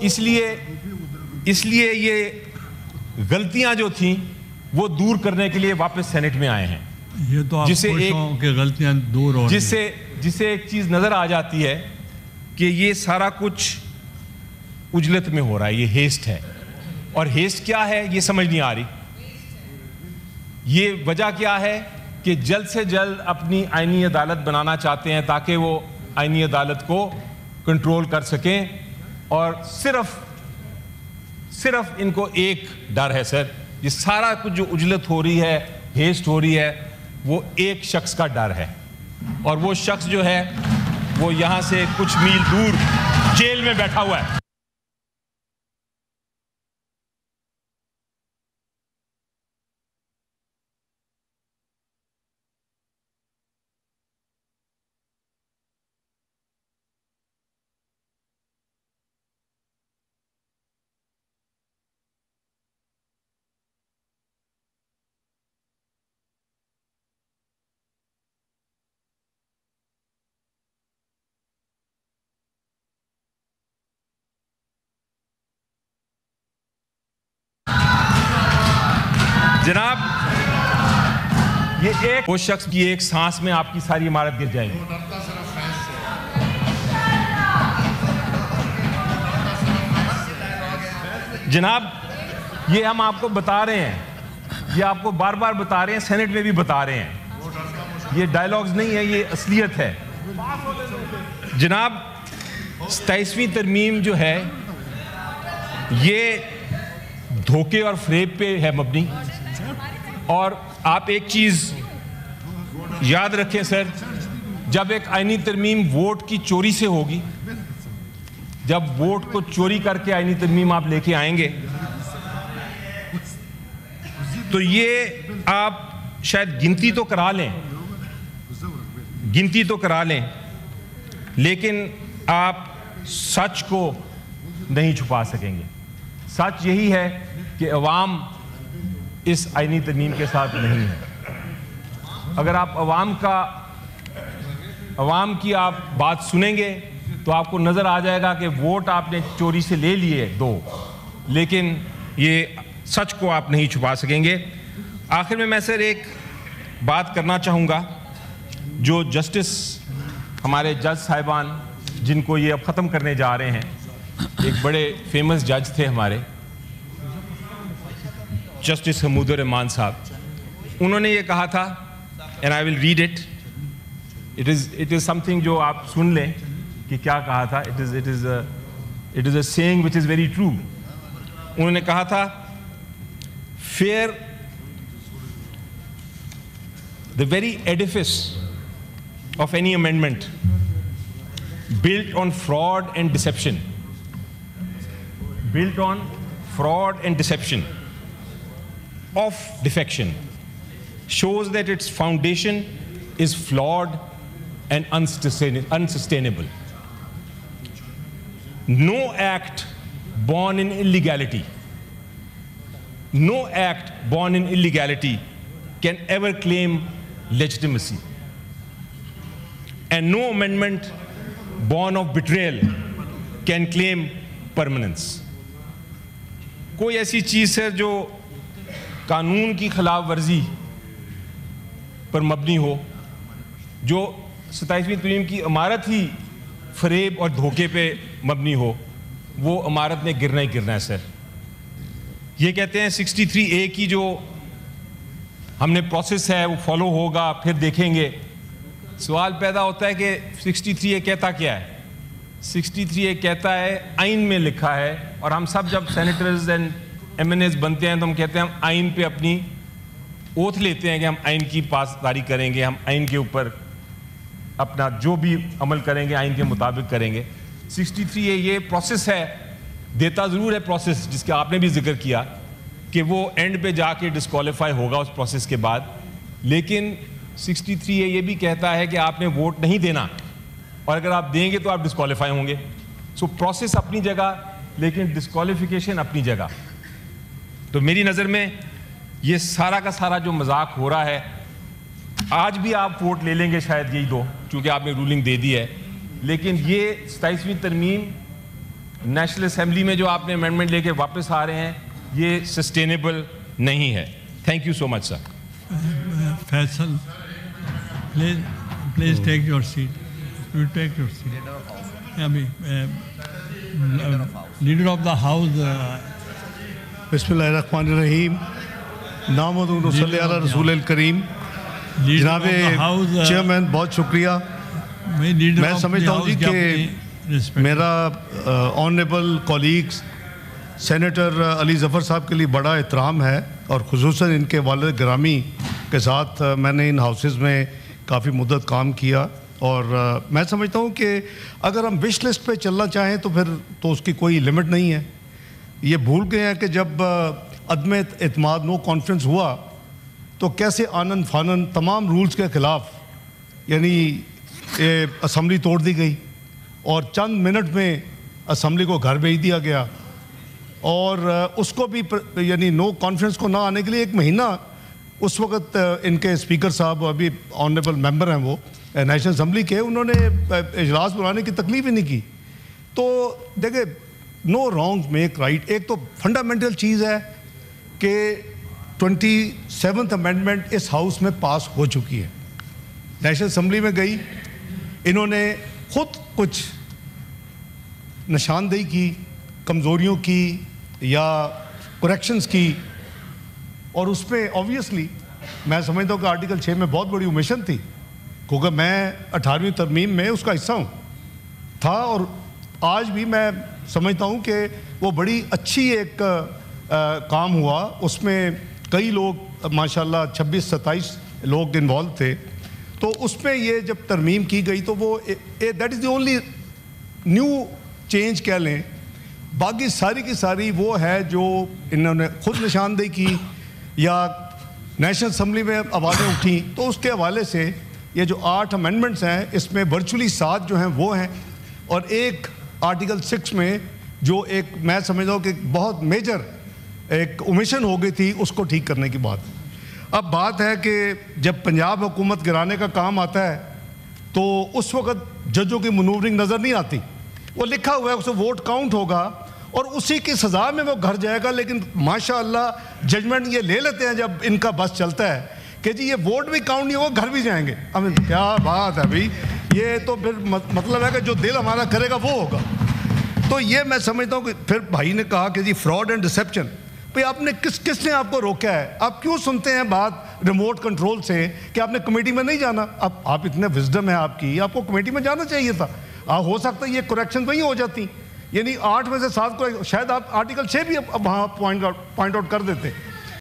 اس لیے یہ غلطیاں جو تھیں وہ دور کرنے کے لیے واپس سینٹ میں آئے ہیں. یہ تو آپ خوش ہوں کہ غلطیاں دور ہو رہی ہیں. جسے ایک چیز نظر آ جاتی ہے کہ یہ سارا کچھ عجلت میں ہو رہا ہے, یہ ہیسٹ ہے. اور ہیسٹ کیا ہے یہ سمجھ نہیں آ رہی. یہ وجہ کیا ہے کہ جلد سے جلد اپنی آئینی عدالت بنانا چاہتے ہیں تاکہ وہ آئینی عدالت کو کنٹرول کر سکیں. اور صرف ان کو ایک ڈر ہے سر, یہ سارا کچھ جو عجلت ہو رہی ہے, ہیسٹ ہو رہی ہے, وہ ایک شخص کا ڈر ہے. اور وہ شخص جو ہے وہ یہاں سے کچھ میل دور جیل میں بیٹھا ہوا ہے. جناب, یہ ایک وہ شخص کی ایک سانس میں آپ کی ساری عمارت گر جائے گی. جناب, یہ ہم آپ کو بتا رہے ہیں, یہ آپ کو بار بار بتا رہے ہیں, سینٹ میں بھی بتا رہے ہیں. یہ ڈائیلاگز نہیں ہے, یہ اصلیت ہے. جناب, 27ویں ترمیم جو ہے یہ دھوکے اور فریب پہ ہے مبنی. اور آپ ایک چیز یاد رکھیں سر, جب ایک آئینی ترمیم ووٹ کی چوری سے ہوگی, جب ووٹ کو چوری کر کے آئینی ترمیم آپ لے کے آئیں گے, تو یہ آپ شاید گنتی تو کرا لیں, لیکن آپ سچ کو نہیں چھپا سکیں گے. سچ یہی ہے کہ عوام اس آئینی ترمیم کے ساتھ نہیں ہے. اگر آپ عوام کی آپ بات سنیں گے تو آپ کو نظر آ جائے گا کہ ووٹ آپ نے چوری سے لے لیے 2, لیکن یہ سچ کو آپ نہیں چھپا سکیں گے. آخر میں سر ایک بات کرنا چاہوں گا, جو جسٹس ہمارے جج صاحبان جن کو یہ اب ختم کرنے جا رہے ہیں, ایک بڑے فیمس جج تھے ہمارے, جسٹس حمود الرحمان صاحب. انہوں نے یہ کہا تھا, and I will read it. It is something جو آپ سن لیں کہ کیا کہا تھا. It is a saying which is very true. انہوں نے کہا تھا, fear, the very edifice of any amendment built on fraud and deception, of defection, shows that its foundation is flawed and unsustainable. No act born in illegality can ever claim legitimacy, and no amendment born of betrayal can claim permanence. کوئی ایسی چیز ہے جو قانون کی خلاف ورزی پر مبنی ہو, جو 27ویں ترمیم کی عمارت ہی فریب اور دھوکے پہ مبنی ہو, وہ عمارت نے گرنا ہی گرنا ہے سر. یہ کہتے ہیں 63A کی جو ہم نے پروسیس ہے وہ فالو ہوگا, پھر دیکھیں گے. سوال پیدا ہوتا ہے کہ 63A کہتا کیا ہے؟ 63A کہتا ہے, آئین میں لکھا ہے, اور ہم سب جب سینیٹرز اینڈ MNAs بنتے ہیں تو ہم کہتے ہیں ہم آئین پہ اپنی اوتھ لیتے ہیں کہ ہم آئین کی پاسداری کریں گے, ہم آئین کے اوپر اپنا جو بھی عمل کریں گے آئین کے مطابق کریں گے. 63A یہ پروسیس ہے, دیتا ضرور ہے پروسیس, جس کا آپ نے بھی ذکر کیا کہ وہ اینڈ پہ جا کے ڈسکوالیفائی ہوگا اس پروسیس کے بعد, لیکن 63A یہ بھی کہتا ہے کہ آپ نے ووٹ نہیں دینا, اور اگر آپ دیں گے تو آپ ڈسکوالیفائی ہوں گے. سو پروسیس اپنی جگہ, لیکن ڈسکوالیفیکیشن اپنی جگہ. تو میری نظر میں یہ سارا کا سارا جو مذاق ہو رہا ہے, آج بھی آپ ووٹ لے لیں گے شاید یہی 2, چونکہ آپ نے رولنگ دے دی ہے, لیکن یہ 27ویں ترمیم نیشنل اسمبلی میں جو آپ نے امینڈمنٹ لے کے واپس آ رہے ہیں یہ سسٹینیبل نہیں ہے. Thank you so much sir. Faisal please take your seat. You take your seat. Leader of the house. بسم اللہ الرحمن الرحیم. نحمدہ و نصلی علی رسول الکریم. جناب چیئرمین بہت شکریہ. میں سمجھتا ہوں جی کہ میرا honourable colleagues senator Ali Zafar صاحب کے لیے بڑا احترام ہے اور خصوصاً ان کے والد گرامی کے ساتھ میں نے ان ہاؤسز میں کافی مدت کام کیا اور میں سمجھتا ہوں کہ اگر ہم وش لسٹ پہ چلنا چاہیں تو پھر تو اس کی کوئی لمٹ نہیں ہے. یہ بھول گئے ہیں کہ جب عدم اعتماد نو کانفرنس ہوا تو کیسے آنن فانن تمام رولز کے خلاف یعنی اسمبلی توڑ دی گئی اور چند منٹ میں اسمبلی کو گھر بھیج دیا گیا اور اس کو بھی یعنی نو کانفرنس کو نہ آنے کے لیے 1 مہینہ اس وقت ان کے اسپیکر صاحب ابھی آنریبل ممبر ہیں وہ نیشنل اسمبلی کے, انہوں نے اجلاس بلانے کی تکلیف ہی نہیں کی. تو دیکھیں نو رانگ میک رائٹ. ایک تو فنڈامنٹل چیز ہے کہ 27th امینڈمنٹ اس ہاؤس میں پاس ہو چکی ہے, نیشنل اسمبلی میں گئی, انہوں نے خود کچھ نشاندہی کی کمزوریوں کی یا کریکشنز کی اور اس پہ آبویسلی میں سمجھتا ہوں کہ آرٹیکل 6 میں بہت بڑی اومیشن تھی کیونکہ میں 18ویں ترمیم میں اس کا حصہ تھا اور آج بھی میں سمجھتا ہوں کہ وہ بڑی اچھی ایک کام ہوا. اس میں کئی لوگ ماشاءاللہ 26-27 لوگ انوالو تھے. تو اس میں یہ جب ترمیم کی گئی تو وہ that is the only new change کہہ لیں. باقی ساری کی ساری وہ ہے جو انہوں نے خود نشاندہی کی یا نیشنل اسمبلی میں آوازیں اٹھیں. تو اس کے حوالے سے یہ جو 8 امینڈمنٹس ہیں اس میں ورچولی 7 جو ہیں وہ ہیں اور ایک آرٹیکل 6 میں جو ایک میں سمجھتا ہوں کہ بہت میجر ایک اومیشن ہو گئی تھی اس کو ٹھیک کرنے کی بات. اب بات ہے کہ جب پنجاب حکومت گرانے کا کام آتا ہے تو اس وقت ججوں کی منورنگ نظر نہیں آتی. وہ لکھا ہوا ہے اسے ووٹ کاؤنٹ ہوگا اور اسی کی سزا میں وہ گھر جائے گا, لیکن ماشاءاللہ ججمنٹ یہ لے لیتے ہیں جب ان کا بس چلتا ہے کہ جی یہ ووٹ بھی کاؤنٹ نہیں ہوگا گھر بھی جائیں گے. کیا بات ہے بھائی, یہ تو پھر مطلب ہے کہ جو دل ہمارا کرے گا وہ ہوگا. تو یہ میں سمجھتا ہوں کہ پھر بھائی نے کہا کہ جی فراڈ اینڈ ڈسیپشن, بھئی آپ نے کس نے آپ کو روکا ہے؟ آپ کیوں سنتے ہیں بات ریموٹ کنٹرول سے کہ آپ نے کمیٹی میں نہیں جانا؟ اب آپ اتنے وزڈم ہے آپ کی, آپ کو کمیٹی میں جانا چاہیے تھا. ہو سکتا ہے یہ کریکشن وہیں ہو جاتی, یعنی 8 میں سے 7 کو شاید آپ آرٹیکل 6 بھی وہاں پوائنٹ آؤٹ کر دیتے.